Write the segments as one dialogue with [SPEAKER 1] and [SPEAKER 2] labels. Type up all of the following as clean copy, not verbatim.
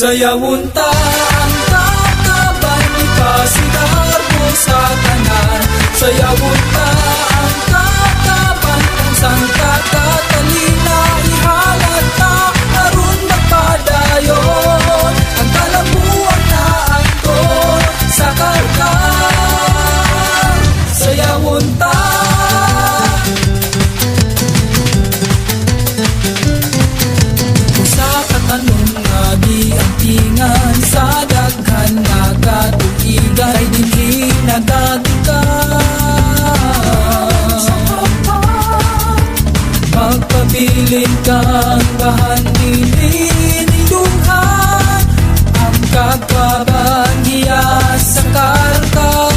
[SPEAKER 1] Sayawon ta ang kakaban, ipasidar mo sa tanan. Sayawon ta ang kakaban, kung saan kakatalina ihalat ta, aron magpadayon ang kalabuan na angkon sa karkar. Sayawon ta tingan sa daghan nga katuigan ay dinhi nagagikan. Magpabilin kang bahan nilindunghan ang kagkabangiya sa karkar.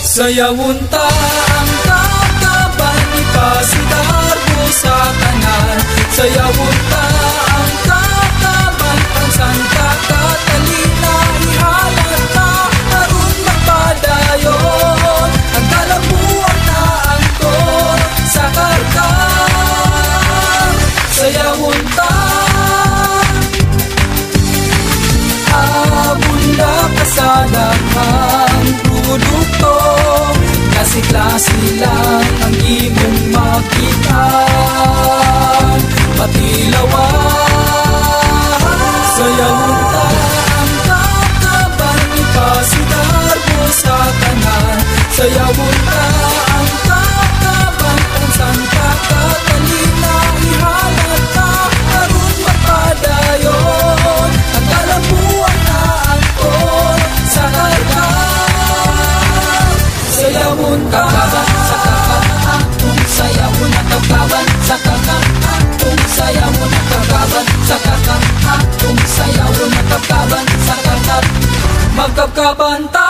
[SPEAKER 1] Sayawon ta ang kakaban, ipasidar mo sa tanan. Sayawon ta ang kakaban, kung saan kakatalina ihalat ta, aron magpadayon ang kalabuan na angkon sa karkar. Sayawon ta abunda kasadaghang produkto, klase-klase lang ang imong makita. Patilawan, sayawon ta ang kakaban, ipasidar mo sa tanan. Sayawon ta ang kakaban, kung saan kakatalina ihalat ta, aron magpadayon ang kalabuan na angkon sa karkar. Sayawon ta sa kakaban, kung sayawon ang kakaban sa kakaban, kung sayawon ang kakaban sa kakaban, kung sayawon ang kakaban sa kakaban, magkakaban ta.